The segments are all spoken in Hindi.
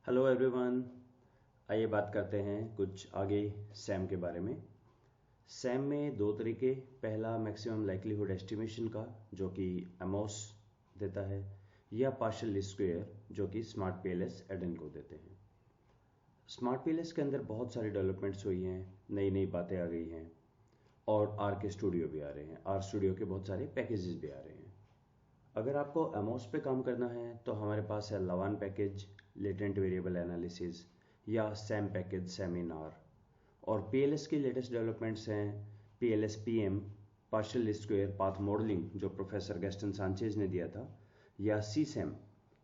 Hello everyone. आइए बात करते हैं कुछ आगे सैम के बारे में। सैम में दो तरीके, पहला मैक्सिमम लाइक्लीहुड एस्टिमेशन का जो कि एमोस देता है, या पार्शियल लीस्ट स्क्वेयर जो कि स्मार्ट पीएलएस एडन को देते हैं। स्मार्ट पीएलएस के अंदर बहुत सारी डेवलपमेंट्स हुई हैं, नई नई बातें आ गई हैं और आर के स्टूडियो भी आ रहे हैं। आर स्टूडियो के बहुत सारे पैकेजेस भी आ रहे हैं। अगर आपको एमोस पे काम करना है तो हमारे पास है lavaan package, latent variable analysis, या सैम पैकेज सेमिनार। और पीएलएस की लेटेस्ट डेवलपमेंट्स हैं PLS PM, partial least square path modelling जो प्रोफेसर गैस्टन सांचेज ने दिया था, या सी सैम,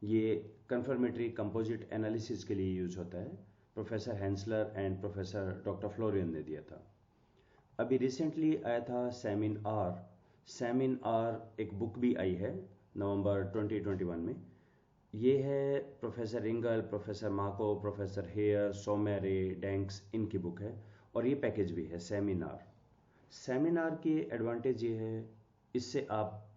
ये कन्फर्मेटरी कंपोजिट एनालिसिस के लिए यूज होता है, professor Henseler and professor doctor Florian ने दिया था। अभी रिसेंटली आया था सैम आर। सैम आर एक बुक भी आई है नवंबर 2021 में। ये है प्रोफेसर रिंगल, प्रोफेसर माको, प्रोफेसर हेयर, सोमेरे, डैंक्स, इनकी बुक है। और ये पैकेज भी है सेमिनार। सेमिनार की एडवांटेज ये है, इससे आप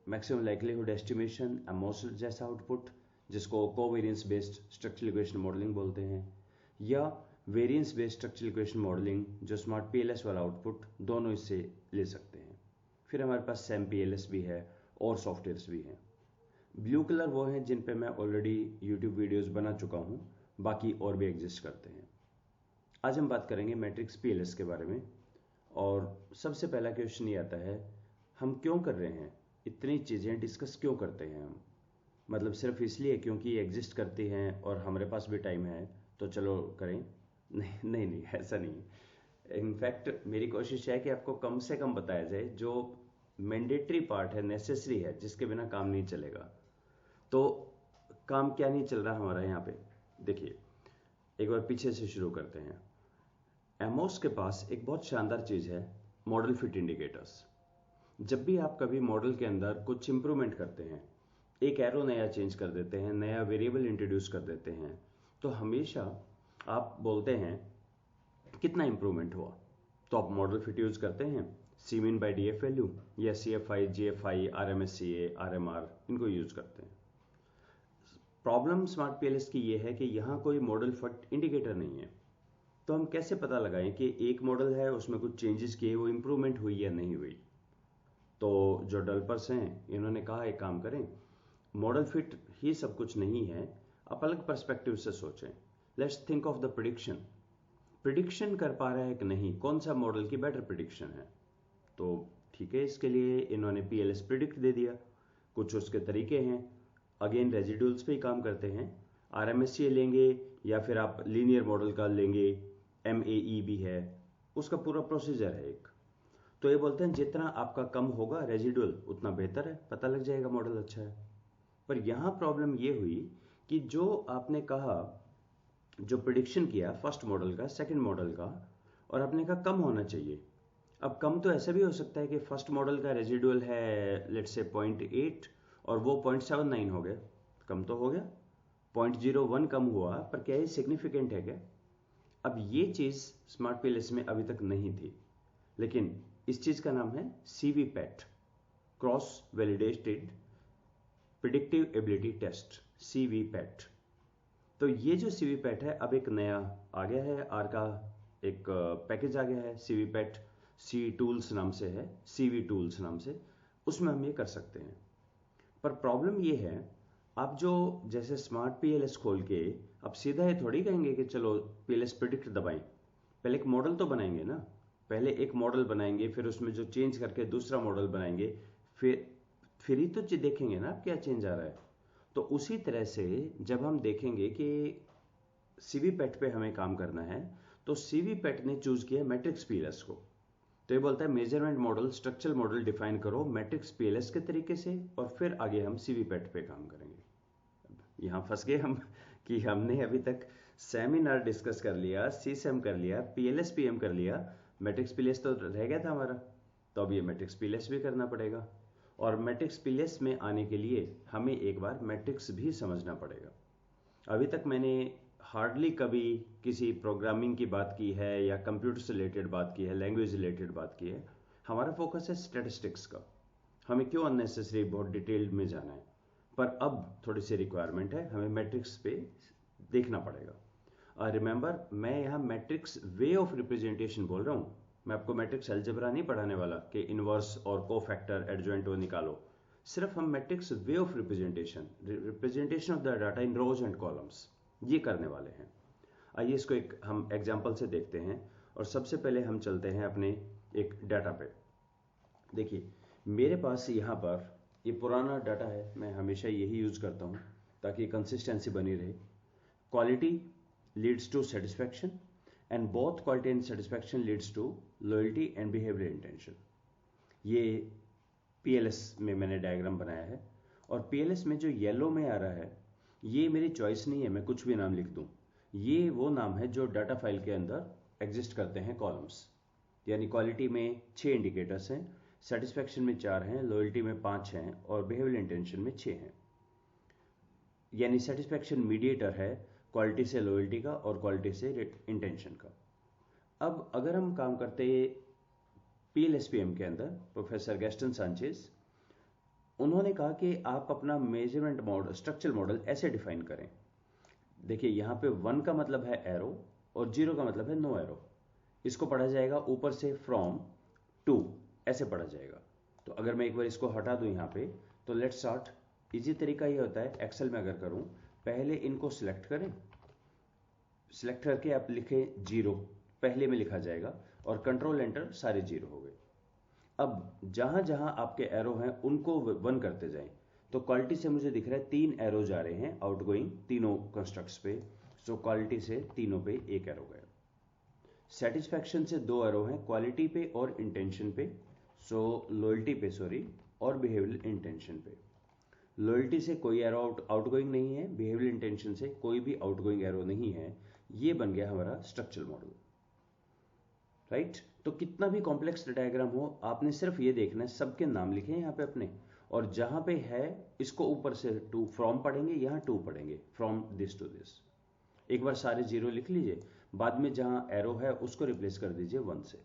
मैक्सिमम लाइक्लीहुड एस्टिमेशन, एमोस जैसा आउटपुट, जिसको covariance based structural equation modelling बोलते हैं, या variance based structural equation modelling जो स्मार्ट पीएलएस वाला आउटपुट, दोनों इससे ले सकते हैं। फिर हमारे पास सैम पीएलएस भी है और सॉफ्टवेयर्स भी हैं। ब्लू कलर वो हैं जिन पे मैं ऑलरेडी यूट्यूब वीडियोस बना चुका हूं, बाकी और भी एग्जिस्ट करते हैं। आज हम बात करेंगे मैट्रिक्स पीएलएस के बारे में। और सबसे पहला क्वेश्चन ये आता है, हम क्यों कर रहे हैं इतनी चीज़ें डिस्कस क्यों करते हैं हम? मतलब सिर्फ इसलिए क्योंकि ये एग्जिस्ट करती हैं और हमारे पास भी टाइम है तो चलो करें? नहीं नहीं नहीं, ऐसा नहीं है। इनफैक्ट मेरी कोशिश है कि आपको कम से कम बताया जाए जो मैंडेटरी पार्ट है, नेसेसरी है, जिसके बिना काम नहीं चलेगा। तो काम क्या नहीं चल रहा हमारा यहाँ पे, देखिए एक बार पीछे से शुरू करते हैं। एमोस के पास एक बहुत शानदार चीज है, मॉडल फिट इंडिकेटर्स। जब भी आप कभी मॉडल के अंदर कुछ इंप्रूवमेंट करते हैं, एक एरो नया चेंज कर देते हैं, नया वेरिएबल इंट्रोड्यूस कर देते हैं, तो हमेशा आप बोलते हैं कितना इंप्रूवमेंट हुआ। तो आप मॉडल फिट यूज करते हैं, C mean by DF value, या C F I, G F I, R M S C A, R M R, इनको यूज करते हैं। प्रॉब्लम स्मार्ट पीएलएस की ये है कि यहाँ कोई मॉडल फिट इंडिकेटर नहीं है। तो हम कैसे पता लगाएं कि एक मॉडल है उसमें कुछ चेंजेस किए, वो इंप्रूवमेंट हुई या नहीं हुई? तो जो डेवलपर्स हैं इन्होंने कहा एक काम करें, मॉडल फिट ही सब कुछ नहीं है, आप अलग पर्सपेक्टिव से सोचें। Let's think of the prediction. Prediction कर पा रहा है कि नहीं, कौन सा मॉडल की बेटर प्रिडिक्शन है? तो ठीक है, इसके लिए इन्होंने पीएलएस प्रिडिक्ट दे दिया। कुछ उसके तरीके हैं, अगेन रेजिडुअल्स पे ही काम करते हैं। आरएमएससी लेंगे या फिर आप लीनियर मॉडल का लेंगे, एमएई भी है, उसका पूरा प्रोसीजर है एक। तो ये बोलते हैं जितना आपका कम होगा रेजिडुअल उतना बेहतर है, पता लग जाएगा मॉडल अच्छा है। पर यहां प्रॉब्लम ये हुई कि जो आपने कहा, जो प्रिडिक्शन किया फर्स्ट मॉडल का, सेकंड मॉडल का, और आपने कहा कम होना चाहिए। अब कम तो ऐसा भी हो सकता है कि फर्स्ट मॉडल का रेजिडुअल है लेट्स से 0.8 और वो 0.79 हो गया, कम तो हो गया। 0.01 कम हुआ, पर क्या ये सिग्निफिकेंट है क्या? अब ये चीज स्मार्ट पीएलएस में अभी तक नहीं थी, लेकिन इस चीज का नाम है CV PAT, cross validated predictive ability test, CV PAT. तो ये जो सीवी पैट है अब एक नया आ गया है, आर का एक पैकेज आ गया है, सीवी पैट सी टूल्स नाम से है, सीवी टूल्स नाम से, उसमें हम ये कर सकते हैं। पर प्रॉब्लम ये है, आप जो जैसे स्मार्ट पीएलएस खोल के अब सीधा ये थोड़ी कहेंगे कि चलो पीएलएस प्रिडिक्ट दबाएं। पहले एक मॉडल तो बनाएंगे ना, पहले एक मॉडल बनाएंगे, फिर उसमें जो चेंज करके दूसरा मॉडल बनाएंगे, फिर ही तो देखेंगे ना क्या चेंज आ रहा है। तो उसी तरह से जब हम देखेंगे कि सीवी पैट पे हमें काम करना है, तो सीवी पैट ने चूज किया मैट्रिक्स पीएलएस को। तो ये बोलता है measurement model, structural model define करो मैट्रिक्स पीएलएस के तरीके से, और फिर आगे हम सीवी पैट पे काम करेंगे। यहां फंस गए हम कि हमने अभी तक सेमिनार डिस्कस कर लिया, सी सेम कर लिया, पीएलएस पीएम कर लिया, मैट्रिक्स पीएलएस तो रह गया था हमारा। तो अब ये मैट्रिक्स पीएलएस भी करना पड़ेगा, और मैट्रिक्स पीएलएस में आने के लिए हमें एक बार मैट्रिक्स भी समझना पड़ेगा। अभी तक मैंने हार्डली कभी किसी प्रोग्रामिंग की बात की है या कंप्यूटर से रिलेटेड बात की है, लैंग्वेज रिलेटेड बात की है। हमारा फोकस है स्टैटिस्टिक्स का, हमें क्यों अननेसेसरी बहुत डिटेल्ड में जाना है। पर अब थोड़ी सी रिक्वायरमेंट है, हमें मैट्रिक्स पे देखना पड़ेगा। रिमेंबर, मैं यहाँ मैट्रिक्स वे ऑफ रिप्रेजेंटेशन बोल रहा हूँ, मैं आपको मैट्रिक्स अलजेब्रा नहीं पढ़ाने वाला कि इनवर्स और कोफैक्टर एडजॉइंट वो निकालो। सिर्फ हम matrix way of representation of the data in rows and columns ये करने वाले हैं। आइए इसको एक हम एग्जाम्पल से देखते हैं। और सबसे पहले हम चलते हैं अपने एक डाटा पे। देखिए मेरे पास यहाँ पर ये पुराना डाटा है, मैं हमेशा यही यूज करता हूँ ताकि कंसिस्टेंसी बनी रहे। Quality leads to satisfaction and both quality and satisfaction leads to loyalty and behaviour intention. ये PLS में मैंने डायग्राम बनाया है, और PLS में जो येलो में आ रहा है ये मेरी चॉइस नहीं है, मैं कुछ भी नाम लिख दूं। ये वो नाम है जो डाटा फाइल के अंदर एग्जिस्ट करते हैं कॉलम्स। यानी क्वालिटी में 6 इंडिकेटर्स हैं, सेटिस्फैक्शन में 4 हैं, लॉयल्टी में 5 हैं और बिहेवियर इंटेंशन में 6 हैं। यानी सेटिस्फैक्शन मीडिएटर है क्वालिटी से लॉयल्टी का और क्वालिटी से इंटेंशन का। अब अगर हम काम करते PLSPM के अंदर, प्रोफेसर गैस्टन सांचेज उन्होंने कहा कि आप अपना मेजरमेंट मॉडल, स्ट्रक्चरल मॉडल ऐसे डिफाइन करें। देखिए यहाँ पे 1 का मतलब है एरो और 0 का मतलब है नो एरो। इसको पढ़ा जाएगा ऊपर से फ्रॉम टू, ऐसे पढ़ा जाएगा। तो अगर मैं एक बार इसको हटा दूं यहाँ पे, तो लेट्स स्टार्ट। इजी तरीका ये होता है, एक्सेल में अगर करूं, पहले इनको सिलेक्ट करें, सिलेक्ट करके आप लिखें 0, पहले में लिखा जाएगा और कंट्रोल एंटर, सारे 0 हो गए। अब जहां जहां आपके एरो हैं उनको 1 करते जाएं। तो क्वालिटी से मुझे दिख रहा है 3 एरो जा रहे हैं आउटगोइंग तीनों कंस्ट्रक्ट्स पे। सो क्वालिटी से तीनों पे 1 एरो गया। सेटिस्फैक्शन से 2 एरो हैं, क्वालिटी पे और इंटेंशन पे, सो लॉयल्टी पे सॉरी, और बिहेवियर इंटेंशन पे। लॉयल्टी से कोई एरो आउटगोइंग नहीं है, बिहेवियर इंटेंशन से कोई भी आउटगोइंग एरो नहीं है। ये बन गया हमारा स्ट्रक्चरल मॉडल, राइट। तो कितना भी कॉम्प्लेक्स डायग्राम हो, आपने सिर्फ ये देखना है सबके नाम लिखे हैं यहाँ पे अपने, और जहां पे है इसको ऊपर से टू फ्रॉम पढ़ेंगे, यहाँ टू पढ़ेंगे, फ्रॉम दिस टू दिस। एक बार सारे 0 लिख लीजिए, बाद में जहां एरो है उसको रिप्लेस कर दीजिए 1 से।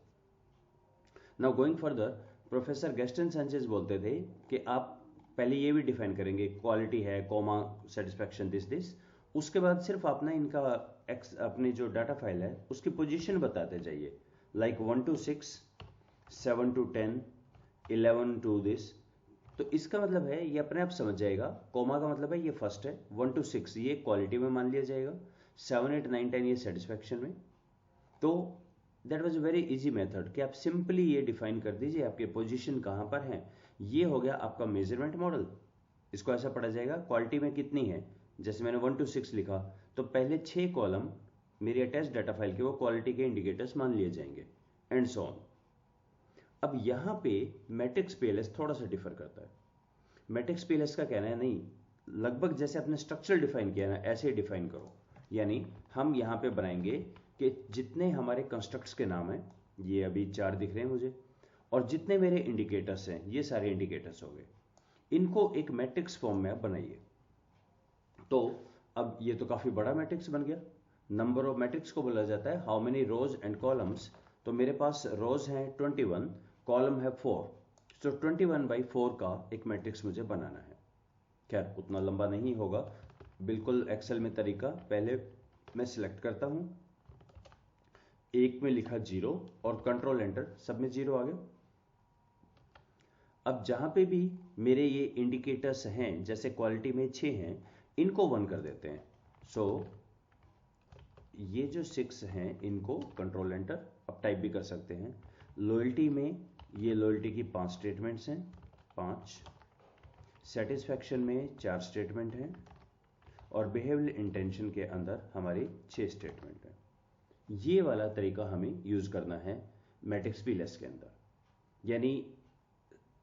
Now going further, professor Gaston Sanchez बोलते थे कि आप पहले ये भी डिफाइन करेंगे क्वालिटी है, कॉमा, सेटिस्फैक्शन, दिस, उसके बाद सिर्फ अपना इनका अपने जो डाटा फाइल है उसकी पोजीशन बताते जाइए, like 1 to 6, 7 to 10, 11 to this. तो इसका मतलब है ये अपने आप समझ जाएगा। कॉमा का मतलब है ये फर्स्ट है, 1 to 6 ये क्वालिटी में मान लिया जाएगा, 7, 8, 9, 10 ये सेटिस्फैक्शन में। तो that was a very easy method कि आप सिंपली ये डिफाइन कर दीजिए आपके पोजीशन कहां पर है। ये हो गया आपका मेजरमेंट मॉडल। इसको ऐसा पढ़ा जाएगा, क्वालिटी में कितनी है, जैसे मैंने 1 to 6 लिखा तो पहले 6 कॉलम मेरी अटैच डाटा फाइल के वो क्वालिटी के इंडिकेटर्स मान लिए जाएंगे, एंड सो ऑन। अब यहां पे मैट्रिक्स PLS थोड़ा सा डिफर करता है। मैट्रिक्स PLS का कहना है नहीं, लगभग जैसे आपने स्ट्रक्चर डिफाइन किया ना ऐसे ही डिफाइन करो। यानी हम यहां पे बनाएंगे कि जितने हमारे कंस्ट्रक्ट्स के नाम हैं, ये अभी 4 दिख रहे हैं मुझे, और जितने मेरे इंडिकेटर्स हैं ये सारे इंडिकेटर्स हो गए, इनको एक मैट्रिक्स फॉर्म में आप बनाइए। तो अब ये तो काफी बड़ा मैट्रिक्स बन गया। नंबर ऑफ मैट्रिक्स को बोला जाता है how many rows and columns. तो मेरे पास रोज हैं 21, कॉलम है 4, तो 21/4 का एक मैट्रिक्स मुझे बनाना है। खैर उतना लंबा नहीं होगा, बिल्कुल एक्सेल में तरीका, पहले मैं सिलेक्ट करता हूं, एक में लिखा 0 और कंट्रोल एंटर, सब में 0 आ गया। अब जहां पे भी मेरे ये इंडिकेटर्स हैं, जैसे क्वालिटी में 6 हैं, इनको 1 कर देते हैं। सो ये जो 6 हैं इनको कंट्रोल एंटर, अब टाइप भी कर सकते हैं। लॉयल्टी में ये लॉयल्टी की 5 स्टेटमेंट्स हैं, 5। सेटिस्फैक्शन में 4 स्टेटमेंट हैं, और बिहेवियर इंटेंशन के अंदर हमारी 6 स्टेटमेंट हैं। ये वाला तरीका हमें यूज करना है मैट्रिक्स PLS के अंदर। यानी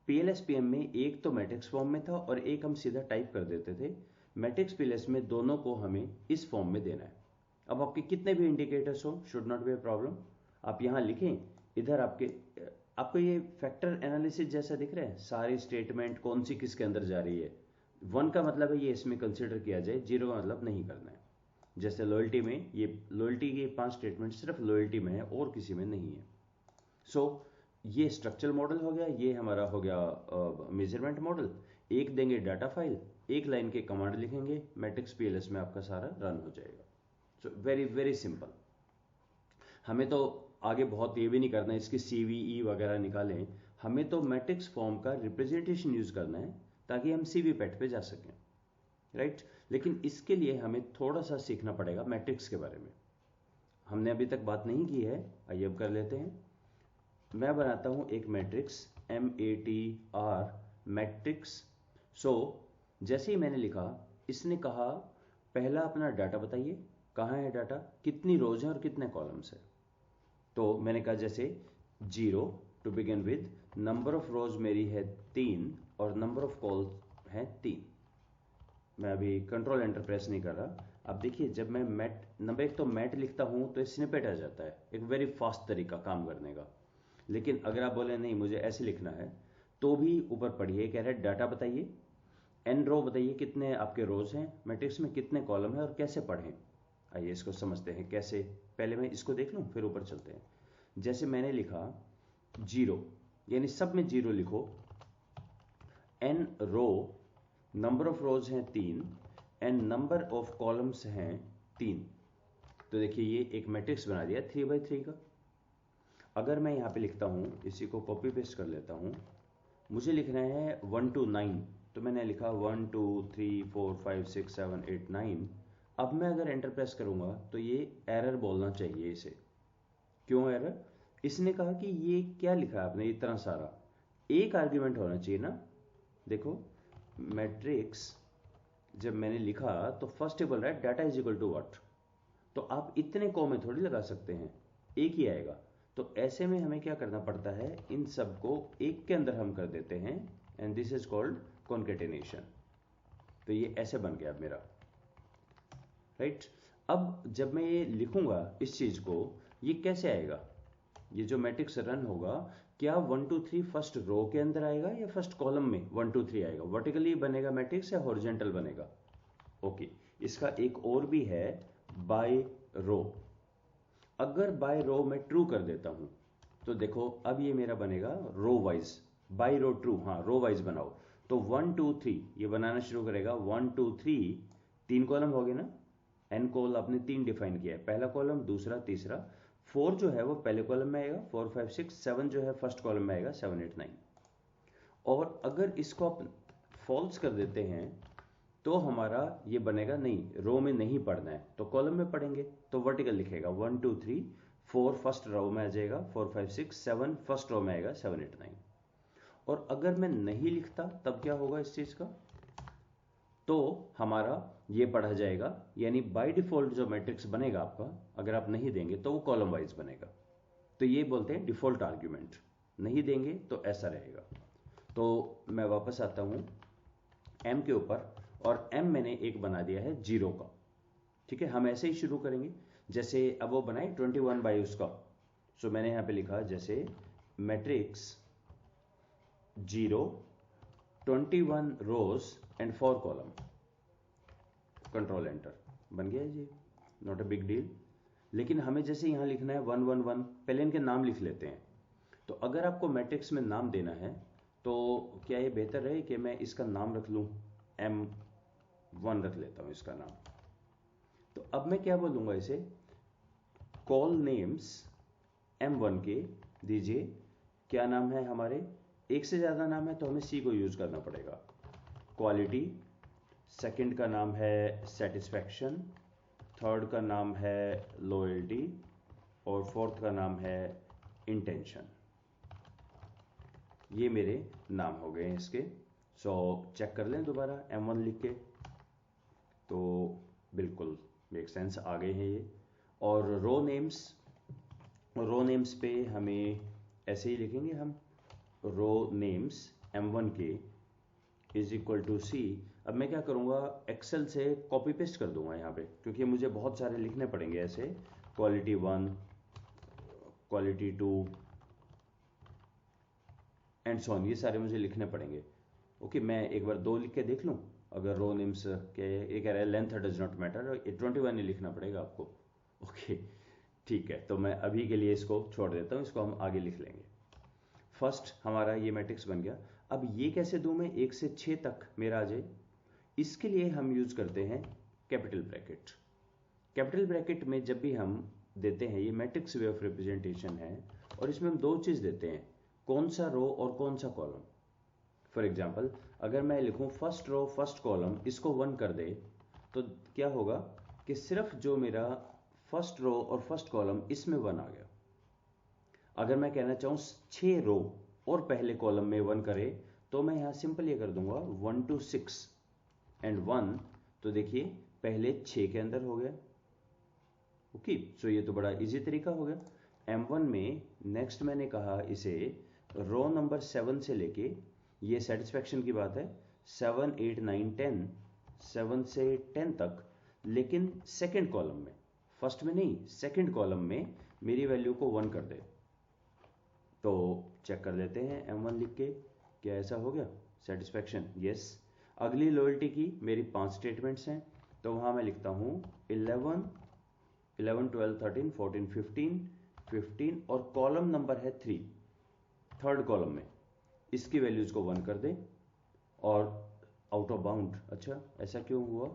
PLSPM में एक तो मैट्रिक्स फॉर्म में था और एक हम सीधा टाइप कर देते थे। मैट्रिक्स PLS में दोनों को हमें इस फॉर्म में देना है। अब आपके कितने भी इंडिकेटर्स हो, should not be a problem. आप यहां लिखें, इधर आपको ये फैक्टर एनालिसिस जैसा दिख रहा है, सारी स्टेटमेंट कौन सी किसके अंदर जा रही है। 1 का मतलब है ये इसमें कंसिडर किया जाए, 0 का मतलब नहीं करना है। जैसे लॉयल्टी में ये लॉयल्टी की 5 स्टेटमेंट सिर्फ लॉयल्टी में है और किसी में नहीं है। सो ये स्ट्रक्चरल मॉडल हो गया, ये हमारा हो गया मेजरमेंट मॉडल। एक देंगे डाटा फाइल, एक लाइन के कमांड लिखेंगे, मैट्रिक्स PLS में आपका सारा रन हो जाएगा। So very very simple. हमें तो आगे बहुत ये भी नहीं करना है इसकी CVE वगैरह निकालें, हमें तो मैट्रिक्स फॉर्म का रिप्रेजेंटेशन यूज करना है ताकि हम CVPAT पे जा सकें, राइट। लेकिन इसके लिए हमें थोड़ा सा सीखना पड़ेगा मैट्रिक्स के बारे में, हमने अभी तक बात नहीं की है, आइए अब कर लेते हैं। मैं बनाता हूं एक मैट्रिक्स MATR मैट्रिक्स। सो जैसे ही मैंने लिखा, इसने कहा पहला अपना डाटा बताइए, कहाँ है डाटा, कितनी रोज है और कितने कॉलम्स है। तो मैंने कहा जैसे 0 to begin with, number of rows मेरी है 3 और नंबर ऑफ कॉल्स हैं 3। मैं अभी कंट्रोल एंटर प्रेस नहीं कर रहा। अब देखिए जब मैं मैट नंबर एक तो मैट लिखता हूं तो स्निपेट आ जाता है, एक वेरी फास्ट तरीका काम करने का। लेकिन अगर आप बोले नहीं मुझे ऐसे लिखना है, तो भी ऊपर पढ़िए, कह रहे हैं डाटा बताइए, n रो बताइए कितने आपके रोज हैं मैट्रिक्स में, कितने कॉलम है और कैसे पढ़ें। आइए इसको समझते हैं कैसे। पहले मैं इसको देख लूं फिर ऊपर चलते हैं। जैसे मैंने लिखा 0, यानी सब में 0 लिखो, n row, number of rows हैं 3 एंड नंबर ऑफ कॉलम्स हैं 3। तो देखिए ये एक मैट्रिक्स बना दिया 3x3 का। अगर मैं यहाँ पे लिखता हूँ, इसी को कॉपी पेस्ट कर लेता हूँ, मुझे लिखना है 1 to 9, तो मैंने लिखा 1 2 3 4 5 6 7 8 9। अब मैं अगर एंटर प्रेस करूंगा तो ये एरर बोलना चाहिए इसे। क्यों एरर? इसने कहा कि ये क्या लिखा है आपने इतना सारा, एक आर्ग्यूमेंट होना चाहिए ना। देखो मैट्रिक्स जब मैंने लिखा तो फर्स्ट बोल रहा है data is equal to what, तो आप इतने कॉमे थोड़ी लगा सकते हैं, एक ही आएगा। तो ऐसे में हमें क्या करना पड़ता है, इन सब को एक के अंदर हम कर देते हैं and this is called concatenation. तो ये ऐसे बन गया मेरा, राइट। अब जब मैं ये लिखूंगा इस चीज को, ये कैसे आएगा, ये जो मैट्रिक्स रन होगा, क्या 1 2 3 फर्स्ट रो के अंदर आएगा या फर्स्ट कॉलम में 1 2 3 आएगा, वर्टिकली बनेगा मैट्रिक्स या हॉरिजॉन्टल बनेगा। ओके, इसका एक और भी है बाय रो। अगर बाय रो मैं ट्रू कर देता हूं तो देखो अब ये मेरा बनेगा रो वाइज, बाय रो ट्रू, हाँ रो वाइज बनाओ। तो 1 2 3 ये बनाना शुरू करेगा, 1 2 3, 3 कॉलम हो गए ना, एन कॉल आपने 3 डिफाइन किया है, पहला कॉलम दूसरा तीसरा। 4 जो है वो पहले कॉलम में आएगा, 4 5 6, 7 जो है फर्स्ट कॉलम में आएगा, 7 8 9। और अगर इसको आप फॉल्स कर देते हैं तो हमारा ये बनेगा नहीं, रो में नहीं पढ़ना है तो कॉलम में पढ़ेंगे, तो वर्टिकल लिखेगा 1 2 3 4 फर्स्ट रो में आ जाएगा, 4 5 6 7 फर्स्ट रो में आएगा, 7 8 9। और अगर मैं नहीं लिखता तब क्या होगा इस चीज का, तो हमारा ये पढ़ा जाएगा, यानी बाय डिफॉल्ट जो मैट्रिक्स बनेगा आपका, अगर आप नहीं देंगे तो वो कॉलम वाइज बनेगा। तो ये बोलते हैं डिफॉल्ट आर्ग्यूमेंट, नहीं देंगे तो ऐसा रहेगा। तो मैं वापस आता हूं m के ऊपर, और m मैंने एक बना दिया है 0 का, ठीक है। हम ऐसे ही शुरू करेंगे जैसे अब वो बनाए 21 बाई उसका। सो मैंने यहां पे लिखा जैसे matrix 0 21 rows and 4 column, control enter, बन गया जी, नॉट अ बिग डील। लेकिन हमें जैसे यहां लिखना है 1 1 1, पहले इनके नाम लिख लेते हैं। तो अगर आपको मैट्रिक्स में नाम देना है तो क्या ये बेहतर है कि मैं इसका नाम रख लूं, M1 रख लेता हूं इसका नाम। तो अब मैं क्या बोलूंगा इसे, कॉल नेम्स M1 के दीजिए, क्या नाम है हमारे, एक से ज्यादा नाम है तो हमें C को यूज करना पड़ेगा। क्वालिटी, सेकंड का नाम है सेटिस्फैक्शन, थर्ड का नाम है लॉयल्टी और फोर्थ का नाम है इंटेंशन। ये मेरे नाम हो गए हैं इसके। सो चेक कर लें दोबारा M1 लिख के, तो बिल्कुल मेक सेंस आ गए हैं ये। और रो नेम्स पे हमें ऐसे ही लिखेंगे हम, रो नेम्स M1 के इज इक्वल टू C। अब मैं क्या करूंगा, एक्सेल से कॉपी पेस्ट कर दूंगा यहाँ पे, क्योंकि मुझे बहुत सारे लिखने पड़ेंगे ऐसे, quality 1, quality 2 and so on, ये सारे मुझे लिखने पड़ेंगे। ओके, मैं एक बार 2 लिख के देख लूं, अगर रो नेम्स के ये कह रहा है लेंथ डज नॉट मैटर, 21 ही लिखना पड़ेगा आपको। ओके ठीक है, तो मैं अभी के लिए इसको छोड़ देता हूँ, इसको हम आगे लिख लेंगे। फर्स्ट हमारा ये मैट्रिक्स बन गया। अब ये कैसे दूं मैं, 1 से 6 तक मेरा आ जाए, इसके लिए हम यूज करते हैं कैपिटल ब्रैकेट। कैपिटल ब्रैकेट में जब भी हम देते हैं, ये मैट्रिक्स वे ऑफ रिप्रेजेंटेशन है, और इसमें हम दो चीज़ देते हैं, कौन सा रो और कौन सा कॉलम। फॉर एग्जाम्पल अगर मैं लिखूं फर्स्ट रो फर्स्ट कॉलम, इसको 1 कर दे, तो क्या होगा कि सिर्फ जो मेरा फर्स्ट रो और फर्स्ट कॉलम इसमें 1 आ गया। अगर मैं कहना चाहूँ 6 रो और पहले कॉलम में 1 करे, तो मैं यहाँ सिंपल ये कर दूंगा 1 to 6 एंड 1, तो देखिए पहले 6 के अंदर हो गया। ओके, सो ये तो बड़ा इजी तरीका हो गया। M1 में नेक्स्ट मैंने कहा इसे रो नंबर 7 से लेके, ये सेटिस्फैक्शन की बात है, 7 8 9 10, 7 से 10 तक, लेकिन सेकंड कॉलम में, फर्स्ट में नहीं, सेकंड कॉलम में मेरी वैल्यू को 1 कर दे। तो चेक कर लेते हैं M1 लिख के, क्या ऐसा हो गया सेटिस्फैक्शन? यस। अगली लॉयल्टी की मेरी 5 स्टेटमेंट्स हैं, तो वहां मैं लिखता हूं 11 12 13 14 15 और कॉलम नंबर है 3, थर्ड कॉलम में इसकी वैल्यूज को 1 कर दे। और आउट ऑफ बाउंड, अच्छा ऐसा क्यों हुआ?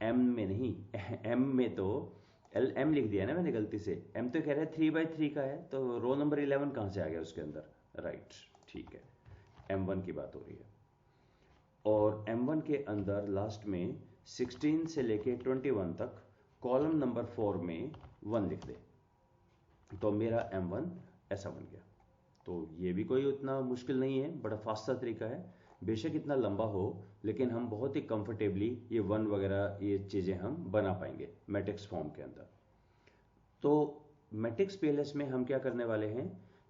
M में नहीं, M में तो M लिख दिया ना मैंने गलती से, M तो कह रहा है 3/3 का है, तो रो नंबर 11 कहां से आ गया उसके अंदर? राइट, ठीक है, M1 की बात हो रही है। और M1 के अंदर लास्ट में 16 से लेके 21 तक कॉलम नंबर 4 में 1 लिख दे, तो मेरा M1 ऐसा बन गया। तो ये भी कोई उतना मुश्किल नहीं है, बड़ा फास्ट सा तरीका है। बेशक इतना लंबा हो, लेकिन हम बहुत ही कंफर्टेबली ये 1 वगैरह ये चीज़ें हम बना पाएंगे मैट्रिक्स फॉर्म के अंदर। तो मैट्रिक्स पीएलएस में हम क्या करने वाले हैं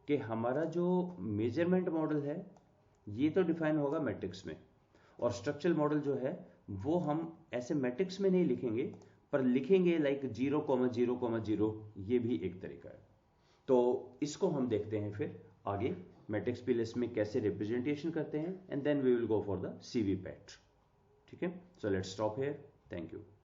कि हमारा जो मेजरमेंट मॉडल है ये तो डिफाइन होगा मैट्रिक्स में, और स्ट्रक्चरल मॉडल जो है वो हम ऐसे मैट्रिक्स में नहीं लिखेंगे, पर लिखेंगे लाइक 0,0,0, ये भी एक तरीका है। तो इसको हम देखते हैं फिर आगे मैट्रिक्स पीएलएस में कैसे रिप्रेजेंटेशन करते हैं, and then we will go for the CV PAT. ठीक है, so let's stop here, thank you.